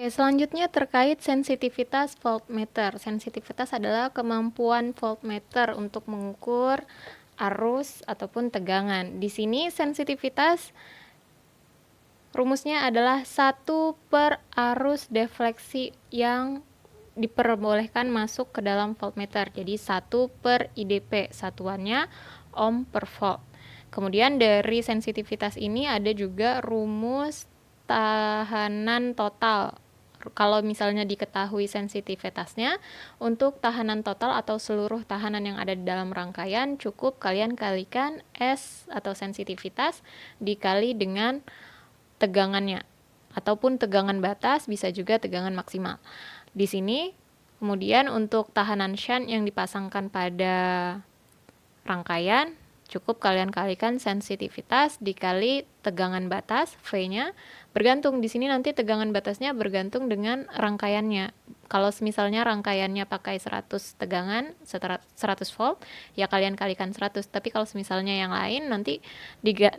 Oke, selanjutnya terkait sensitivitas voltmeter. Sensitivitas adalah kemampuan voltmeter untuk mengukur arus ataupun tegangan. Di sini sensitivitas rumusnya adalah 1 per arus defleksi yang diperbolehkan masuk ke dalam voltmeter. Jadi 1 per IDP, satuannya ohm per volt. Kemudian dari sensitivitas ini ada juga rumus tahanan total. Kalau misalnya diketahui sensitivitasnya, untuk tahanan total atau seluruh tahanan yang ada di dalam rangkaian, cukup kalian kalikan S atau sensitivitas dikali dengan tegangannya, ataupun tegangan batas, bisa juga tegangan maksimal. Di sini kemudian untuk tahanan shunt yang dipasangkan pada rangkaian, cukup kalian kalikan sensitivitas dikali tegangan batas V-nya. Bergantung di sini nanti tegangan batasnya bergantung dengan rangkaiannya. Kalau misalnya rangkaiannya pakai 100 tegangan, 100 volt, ya kalian kalikan 100. Tapi kalau misalnya yang lain nanti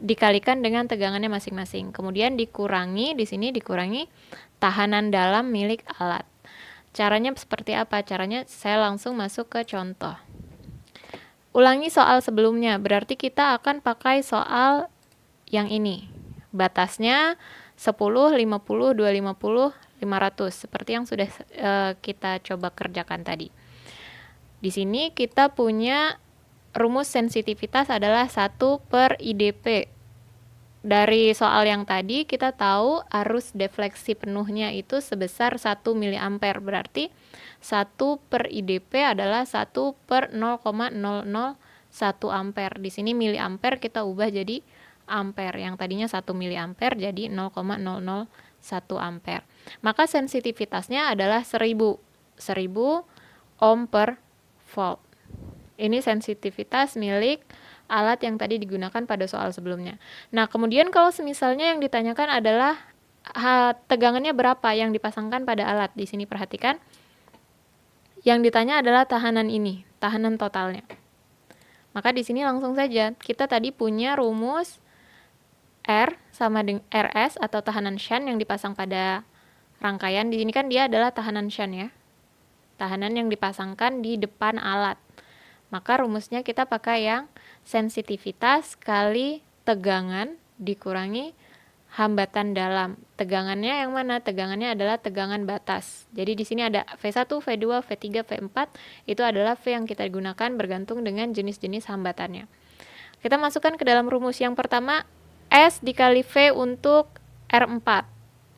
dikalikan dengan tegangannya masing-masing. Kemudian dikurangi, di sini dikurangi tahanan dalam milik alat. Caranya seperti apa? Caranya saya langsung masuk ke contoh. Ulangi soal sebelumnya, berarti kita akan pakai soal yang ini. Batasnya 10, 50, 250, 500, seperti yang sudah kita coba kerjakan tadi. Di sini kita punya rumus sensitivitas adalah 1 per IDP. Dari soal yang tadi kita tahu arus defleksi penuhnya itu sebesar 1 mA, berarti 1 per IDP adalah 1 per 0,001 ampere. Di sini miliampere kita ubah jadi ampere. Yang tadinya 1 miliampere jadi 0,001 ampere. Maka sensitivitasnya adalah 1000 ohm per volt. Ini sensitivitas milik alat yang tadi digunakan pada soal sebelumnya. Nah, kemudian kalau misalnya yang ditanyakan adalah tegangannya berapa yang dipasangkan pada alat. Di sini perhatikan. Yang ditanya adalah tahanan ini, tahanan totalnya. Maka di sini langsung saja kita tadi punya rumus R sama dengan RS atau tahanan shunt yang dipasang pada rangkaian. Di sini kan dia adalah tahanan shunt ya. Tahanan yang dipasangkan di depan alat. Maka rumusnya kita pakai yang sensitivitas kali tegangan dikurangi hambatan dalam. Tegangannya yang mana? Tegangannya adalah tegangan batas. Jadi di sini ada V1, V2, V3, V4. Itu adalah V yang kita gunakan bergantung dengan jenis-jenis hambatannya. Kita masukkan ke dalam rumus yang pertama, S dikali V untuk R4.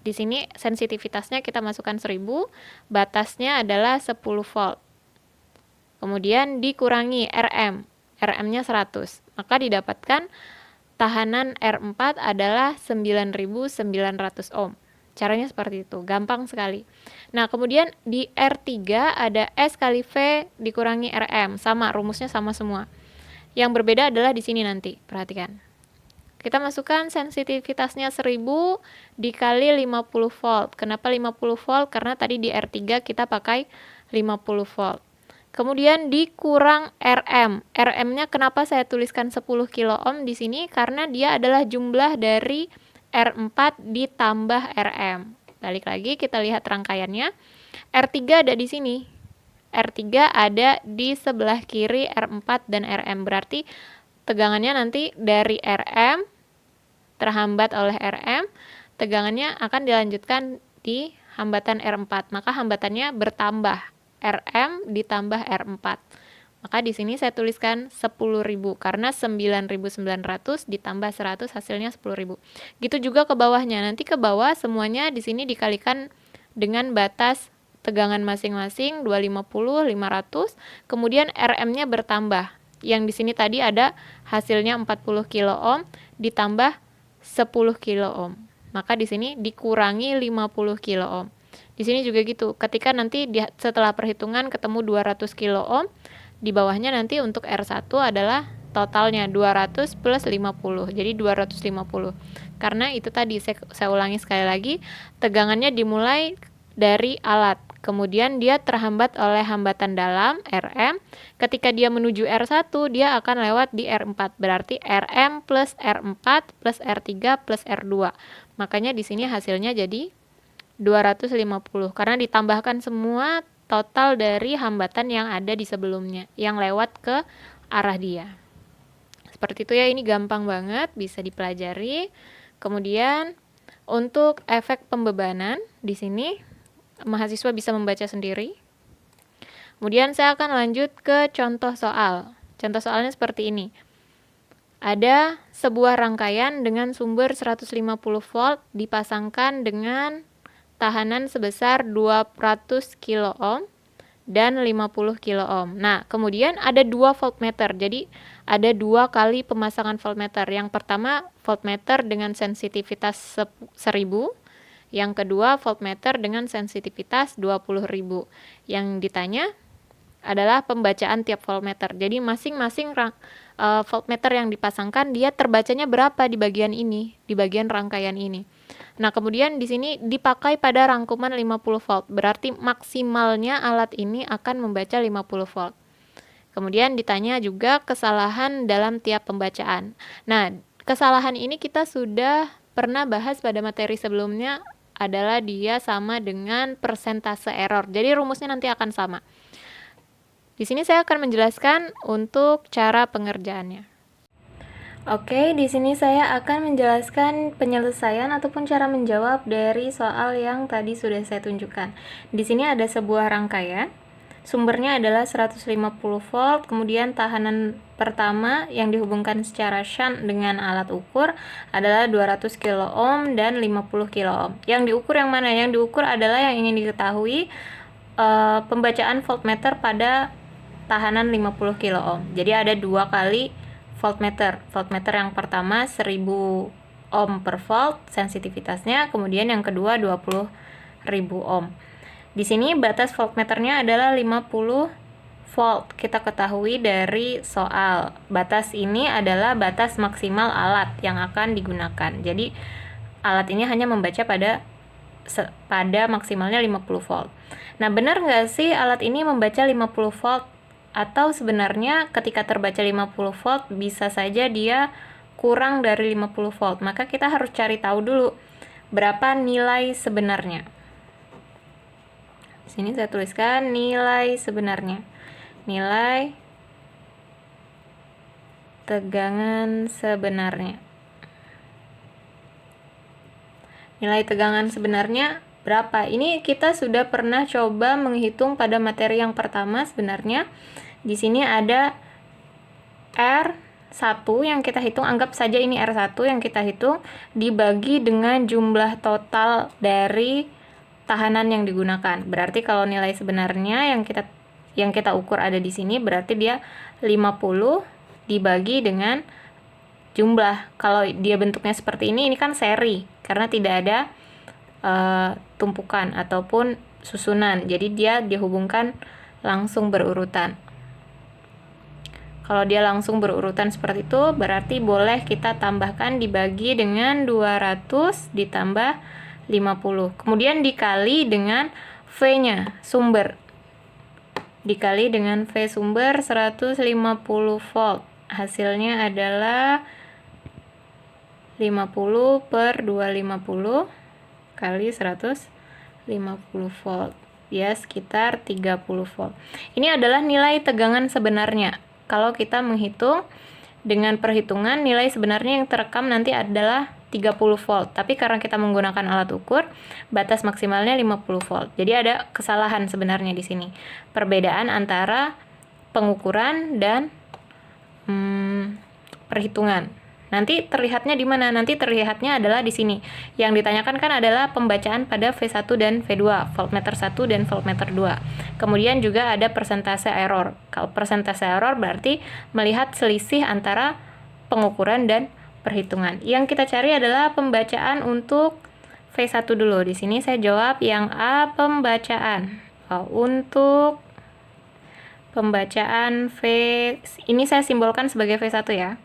Di sini sensitivitasnya kita masukkan 1000, batasnya adalah 10 volt. Kemudian dikurangi RM. RM-nya 100. Maka didapatkan tahanan R4 adalah 9900 ohm. Caranya seperti itu, gampang sekali. Nah, kemudian di R3 ada S kali V dikurangi RM, sama, rumusnya sama semua. Yang berbeda adalah di sini nanti, perhatikan. Kita masukkan sensitivitasnya 1000 dikali 50 volt. Kenapa 50 volt? Karena tadi di R3 kita pakai 50 volt. Kemudian dikurang RM. RM-nya kenapa saya tuliskan 10 kilo ohm di sini? Karena dia adalah jumlah dari R4 ditambah RM. Balik lagi kita lihat rangkaiannya. R3 ada di sini. R3 ada di sebelah kiri R4 dan RM. Berarti tegangannya nanti dari RM terhambat oleh RM, tegangannya akan dilanjutkan di hambatan R4. Maka hambatannya bertambah. RM ditambah R4. Maka di sini saya tuliskan 10.000 karena 9.900 ditambah 100 hasilnya 10.000. Gitu juga ke bawahnya. Nanti ke bawah semuanya di sini dikalikan dengan batas tegangan masing-masing 250, 500, kemudian RM-nya bertambah. Yang di sini tadi ada hasilnya 40 kilo ohm ditambah 10 kilo ohm. Maka di sini dikurangi 50 kilo ohm. Di sini juga gitu, ketika nanti setelah perhitungan ketemu 200 kilo ohm, di bawahnya nanti untuk R1 adalah totalnya 200 plus 50, jadi 250. Karena itu tadi, saya ulangi sekali lagi, tegangannya dimulai dari alat, kemudian dia terhambat oleh hambatan dalam, RM. Ketika dia menuju R1, dia akan lewat di R4, berarti RM plus R4 plus R3 plus R2. Makanya di sini hasilnya jadi 250 karena ditambahkan semua total dari hambatan yang ada di sebelumnya yang lewat ke arah dia. Seperti itu ya, ini gampang banget, bisa dipelajari. Kemudian untuk efek pembebanan di sini mahasiswa bisa membaca sendiri. Kemudian saya akan lanjut ke contoh soal. Contoh soalnya seperti ini. Ada sebuah rangkaian dengan sumber 150 volt dipasangkan dengan tahanan sebesar 200 kilo ohm dan 50 kilo ohm. Nah, kemudian ada 2 voltmeter. Jadi ada 2 kali pemasangan voltmeter. Yang pertama voltmeter dengan sensitivitas 1000, yang kedua voltmeter dengan sensitivitas 20.000. Yang ditanya adalah pembacaan tiap voltmeter. Jadi masing-masing voltmeter yang dipasangkan dia terbacanya berapa di bagian ini, di bagian rangkaian ini. Nah, kemudian di sini dipakai pada rangkuman 50 volt. Berarti maksimalnya alat ini akan membaca 50 volt. Kemudian ditanya juga kesalahan dalam tiap pembacaan. Nah, kesalahan ini kita sudah pernah bahas pada materi sebelumnya, adalah dia sama dengan persentase error. Jadi rumusnya nanti akan sama. Di sini saya akan menjelaskan untuk cara pengerjaannya. Oke, di sini saya akan menjelaskan penyelesaian ataupun cara menjawab dari soal yang tadi sudah saya tunjukkan. Di sini ada sebuah rangkaian, sumbernya adalah 150 volt, kemudian tahanan pertama yang dihubungkan secara shunt dengan alat ukur adalah 200 kilo ohm dan 50 kilo ohm. Yang diukur yang mana? Yang diukur adalah yang ingin diketahui pembacaan voltmeter pada tahanan 50 kilo ohm. Jadi ada 2 kali voltmeter. Voltmeter yang pertama 1000 ohm per volt sensitivitasnya, kemudian yang kedua 20.000 ohm. Di sini batas voltmeternya adalah 50 volt. Kita ketahui dari soal. Batas ini adalah batas maksimal alat yang akan digunakan. Jadi alat ini hanya membaca pada maksimalnya 50 volt. Nah, benar nggak sih alat ini membaca 50 volt? Atau sebenarnya ketika terbaca 50 volt bisa saja dia kurang dari 50 volt. Maka kita harus cari tahu dulu berapa nilai sebenarnya. Di sini saya tuliskan nilai sebenarnya. Nilai tegangan sebenarnya. Nilai tegangan sebenarnya berapa? Ini kita sudah pernah coba menghitung pada materi yang pertama sebenarnya. Di sini ada R1 yang kita hitung, anggap saja ini R1 yang kita hitung dibagi dengan jumlah total dari tahanan yang digunakan. Berarti kalau nilai sebenarnya yang kita ukur ada di sini, berarti dia 50 dibagi dengan jumlah. Kalau dia bentuknya seperti ini kan seri karena tidak ada tumpukan ataupun susunan. Jadi dia dihubungkan langsung berurutan. Kalau dia langsung berurutan seperti itu, berarti boleh kita tambahkan dibagi dengan 200 ditambah 50. Kemudian dikali dengan V-nya, sumber. Dikali dengan V sumber 150 volt. Hasilnya adalah 50 per 250 kali 150 volt. Ya, sekitar 30 volt. Ini adalah nilai tegangan sebenarnya. Kalau kita menghitung dengan perhitungan, nilai sebenarnya yang terekam nanti adalah 30 volt. Tapi karena kita menggunakan alat ukur, batas maksimalnya 50 volt. Jadi ada kesalahan sebenarnya di sini. Perbedaan antara pengukuran dan perhitungan. Nanti terlihatnya di mana? Nanti terlihatnya adalah di sini. Yang ditanyakan kan adalah pembacaan pada V1 dan V2, voltmeter 1 dan voltmeter 2. Kemudian juga ada persentase error. Kalau persentase error berarti melihat selisih antara pengukuran dan perhitungan. Yang kita cari adalah pembacaan untuk V1 dulu. Di sini saya jawab yang A, pembacaan. Untuk pembacaan V, ini saya simbolkan sebagai V1 ya.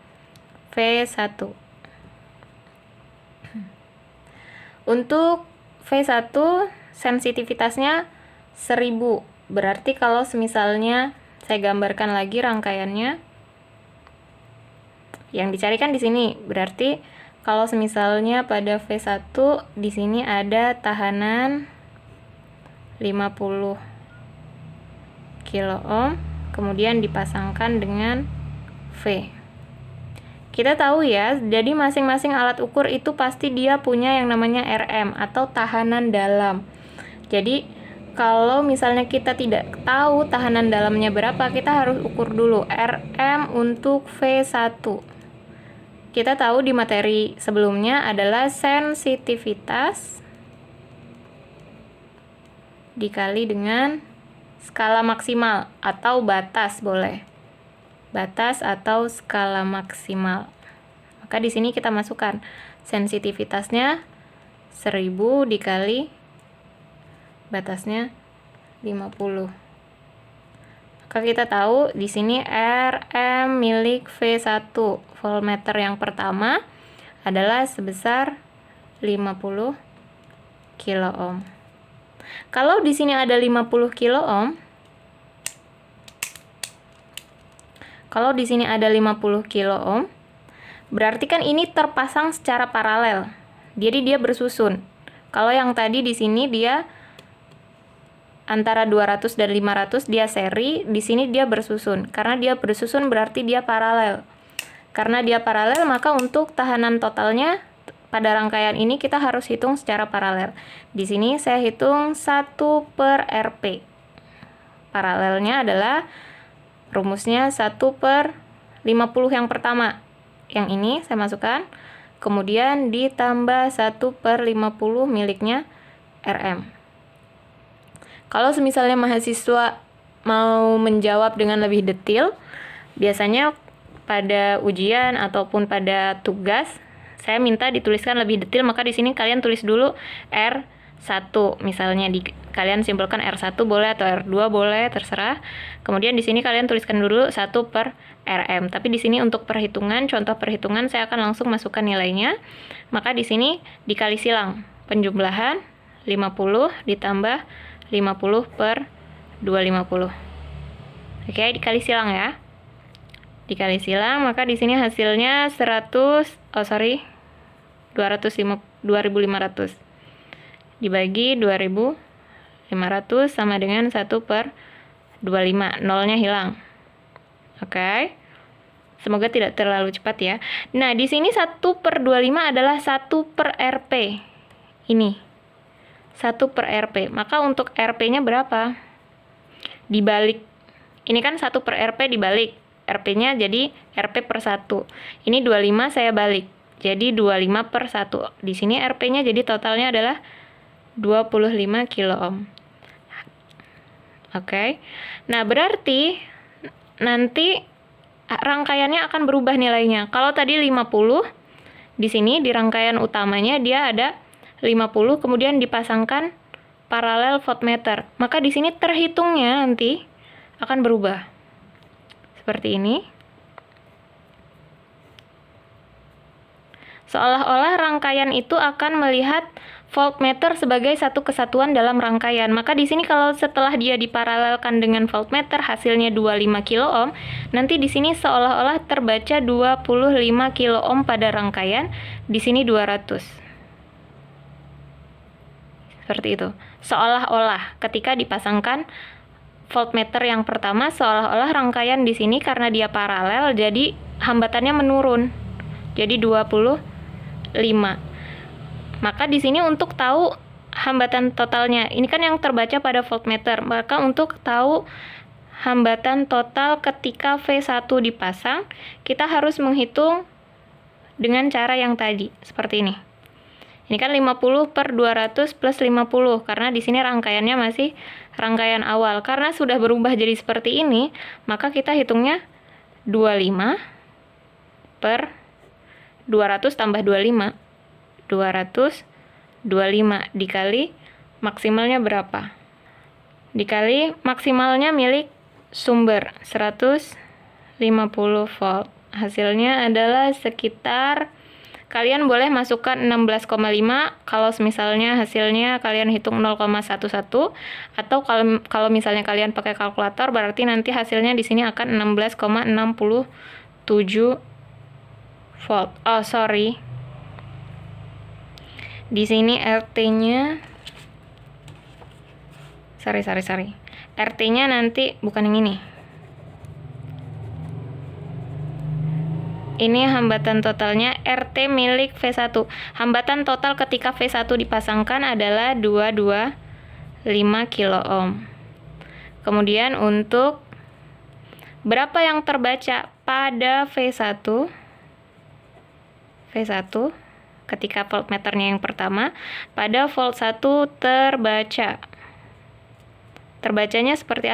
V1. Untuk V1 sensitivitasnya 1000. Berarti kalau semisalnya saya gambarkan lagi rangkaiannya, yang dicarikan di sini berarti Kalau misalnya pada V1 di sini ada tahanan 50 kilo ohm, kemudian dipasangkan dengan V. Kita tahu ya, jadi masing-masing alat ukur itu pasti dia punya yang namanya RM atau tahanan dalam. Jadi kalau misalnya kita tidak tahu tahanan dalamnya berapa, kita harus ukur dulu RM untuk V1. Kita tahu di materi sebelumnya adalah sensitivitas dikali dengan skala maksimal atau batas, boleh. Batas atau skala maksimal. Maka di sini kita masukkan sensitivitasnya 1000 dikali batasnya 50. Maka kita tahu di sini RM milik V1 voltmeter yang pertama adalah sebesar 50 kilo ohm. Kalau di sini ada 50 kilo ohm, kalau di sini ada 50 kilo ohm, berarti kan ini terpasang secara paralel. Jadi dia bersusun. Kalau yang tadi di sini dia antara 200 dan 500 dia seri, di sini dia bersusun. Karena dia bersusun berarti dia paralel. Karena dia paralel, maka untuk tahanan totalnya pada rangkaian ini kita harus hitung secara paralel. Di sini saya hitung 1/Rp. Paralelnya adalah rumusnya 1/50 yang pertama. Yang ini saya masukkan. Kemudian ditambah 1/50 miliknya RM. Kalau misalnya mahasiswa mau menjawab dengan lebih detail, biasanya pada ujian ataupun pada tugas, saya minta dituliskan lebih detail, maka di sini kalian tulis dulu R1, misalnya kalian simpulkan R1 boleh atau R2 boleh, terserah. Kemudian di sini kalian tuliskan dulu 1/RM. Tapi di sini untuk perhitungan, contoh perhitungan saya akan langsung masukkan nilainya. Maka di sini dikali silang penjumlahan 50 ditambah 50/250. Oke, dikali silang ya. Dikali silang, maka di sini hasilnya 2500 dibagi 2500 sama dengan 1/25. Nolnya hilang. Oke. Semoga tidak terlalu cepat ya. Nah, di sini 1/25 adalah 1/Rp. Ini 1/Rp. Maka untuk Rp-nya berapa? Dibalik. Ini kan 1/Rp dibalik. Rp-nya jadi Rp/1. Ini 25 saya balik. Jadi 25/1. Di sini Rp-nya jadi totalnya adalah 25 kilo ohm. Oke. Nah, berarti nanti rangkaiannya akan berubah nilainya. Kalau tadi 50, di sini di rangkaian utamanya dia ada 50, kemudian dipasangkan paralel voltmeter. Maka di sini terhitungnya nanti akan berubah. Seperti ini. Seolah-olah rangkaian itu akan melihat voltmeter sebagai satu kesatuan dalam rangkaian. Maka di sini kalau setelah dia diparalelkan dengan voltmeter hasilnya 25 kilo ohm, nanti di sini seolah-olah terbaca 25 kilo ohm pada rangkaian, di sini 200. Seperti itu. Seolah-olah ketika dipasangkan voltmeter yang pertama, seolah-olah rangkaian di sini karena dia paralel, jadi hambatannya menurun. Jadi 25. Maka di sini untuk tahu hambatan totalnya, ini kan yang terbaca pada voltmeter. Maka untuk tahu hambatan total ketika V1 dipasang, kita harus menghitung dengan cara yang tadi, seperti ini. Ini kan 50/200 plus 50, karena di sini rangkaiannya masih rangkaian awal. Karena sudah berubah jadi seperti ini, maka kita hitungnya 25/200 tambah 25. 225 dikali maksimalnya berapa? Dikali maksimalnya milik sumber 150 volt. Hasilnya adalah sekitar, kalian boleh masukkan 16,5 kalau misalnya hasilnya kalian hitung 0,11, atau kalau misalnya kalian pakai kalkulator berarti nanti hasilnya di sini akan 16,67 volt. Di sini RT-nya RT-nya nanti bukan yang ini. Ini hambatan totalnya RT milik V1. Hambatan total ketika V1 dipasangkan adalah 225 kilo ohm. Kemudian untuk berapa yang terbaca pada V1 ketika voltmeternya yang pertama, pada volt 1 terbaca. Terbacanya seperti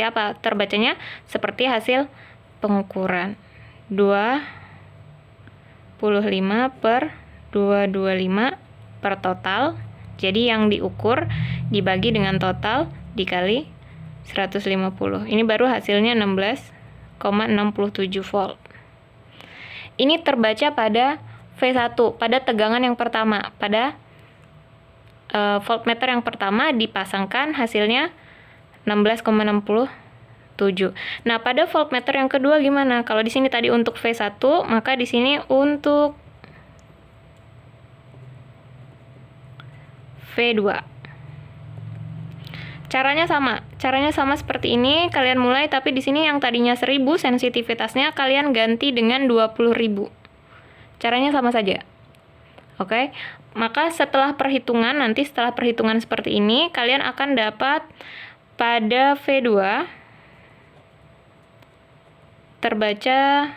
apa? Terbacanya seperti hasil pengukuran. 25 per 225 per total. Jadi yang diukur dibagi dengan total dikali 150. Ini baru hasilnya 16,67 volt. Ini terbaca pada V1, pada tegangan yang pertama. Pada voltmeter yang pertama dipasangkan, hasilnya 16,67. Nah, pada voltmeter yang kedua gimana? Kalau di sini tadi untuk V1, maka di sini untuk V2. Caranya sama seperti ini. Kalian mulai, tapi di sini yang tadinya 1000 sensitivitasnya kalian ganti dengan 20.000. Caranya sama saja. Oke. Maka setelah perhitungan seperti ini, kalian akan dapat pada V2 terbaca,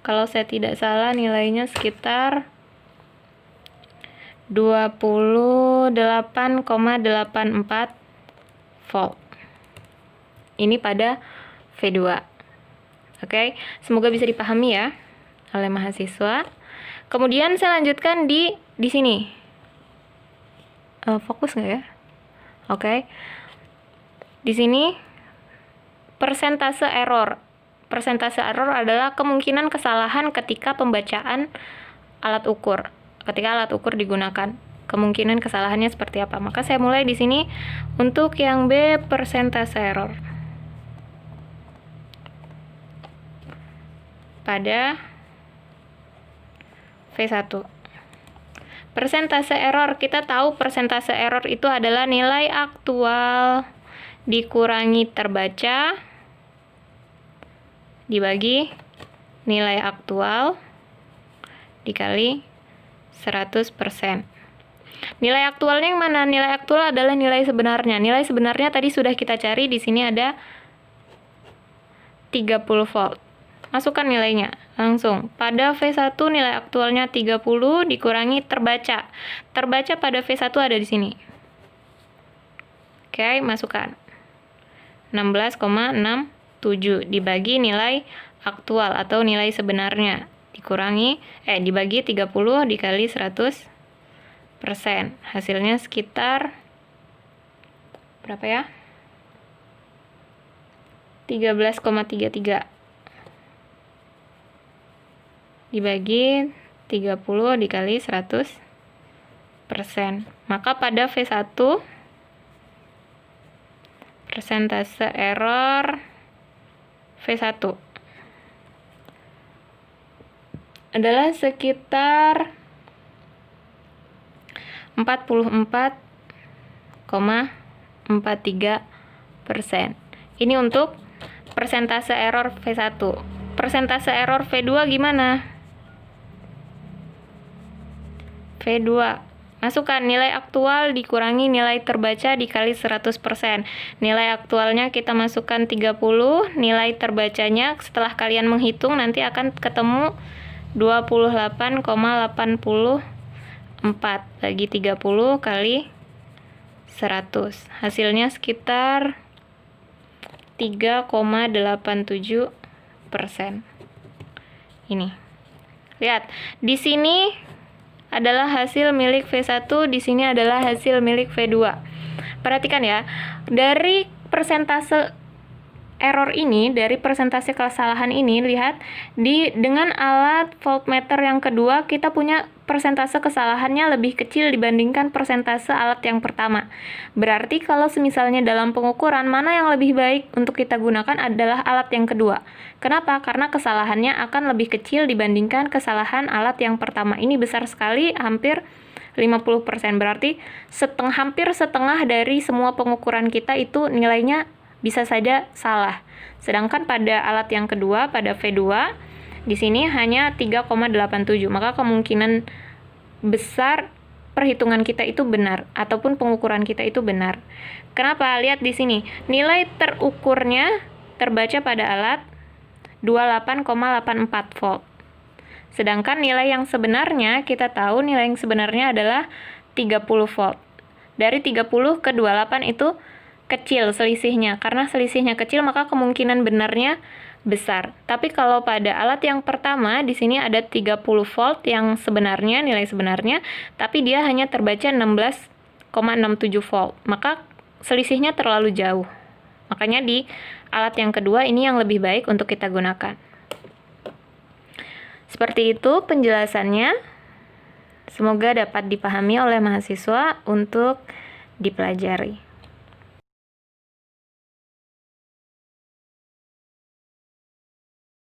kalau saya tidak salah nilainya sekitar 28,84 volt. Ini pada V2. Oke, semoga bisa dipahami ya oleh mahasiswa. Kemudian saya lanjutkan di sini. Fokus nggak ya? Oke. Di sini persentase error. Persentase error adalah kemungkinan kesalahan ketika pembacaan alat ukur. Ketika alat ukur digunakan, kemungkinan kesalahannya seperti apa? Maka saya mulai di sini untuk yang B, persentase error. Pada V1. Persentase error, kita tahu persentase error itu adalah nilai aktual dikurangi terbaca dibagi nilai aktual dikali 100%. Nilai aktualnya yang mana? Nilai aktual adalah nilai sebenarnya. Nilai sebenarnya tadi sudah kita cari, di sini ada 30 volt. Masukkan nilainya langsung. Pada V1 nilai aktualnya 30 dikurangi terbaca. Terbaca pada V1 ada di sini. Oke, masukkan. 16,67 dibagi nilai aktual atau nilai sebenarnya. Dibagi 30 dikali 100%. Hasilnya sekitar berapa ya? 13,33 dibagi 30 dikali 100%. Maka pada V1 persentase error V1 adalah sekitar 44,43%. Ini untuk persentase error V1. Persentase error V2 gimana? V2. Masukkan nilai aktual dikurangi nilai terbaca dikali 100%. Nilai aktualnya kita masukkan 30, nilai terbacanya setelah kalian menghitung nanti akan ketemu 28,84 bagi 30 kali 100. Hasilnya sekitar 3,87%. Ini. Lihat, di sini adalah hasil milik V1, di sini adalah hasil milik V2. Perhatikan ya, dari persentase error ini, dari persentase kesalahan ini, lihat dengan alat voltmeter yang kedua kita punya persentase kesalahannya lebih kecil dibandingkan persentase alat yang pertama. Berarti kalau misalnya dalam pengukuran mana yang lebih baik untuk kita gunakan adalah alat yang kedua. Kenapa? Karena kesalahannya akan lebih kecil dibandingkan kesalahan alat yang pertama. Ini besar sekali, hampir 50%. Berarti hampir setengah dari semua pengukuran kita itu nilainya bisa saja salah. Sedangkan pada alat yang kedua, pada V2, di sini hanya 3,87. Maka kemungkinan besar perhitungan kita itu benar ataupun pengukuran kita itu benar. Kenapa? Lihat di sini. Nilai terukurnya terbaca pada alat 28,84 volt. Sedangkan nilai yang sebenarnya, kita tahu nilai yang sebenarnya adalah 30 volt. Dari 30 ke 28 itu kecil selisihnya. Karena selisihnya kecil, maka kemungkinan benarnya besar. Tapi kalau pada alat yang pertama, di sini ada 30 volt yang sebenarnya, nilai sebenarnya, tapi dia hanya terbaca 16,67 volt. Maka selisihnya terlalu jauh. Makanya di alat yang kedua ini yang lebih baik untuk kita gunakan. Seperti itu penjelasannya. Semoga dapat dipahami oleh mahasiswa untuk dipelajari.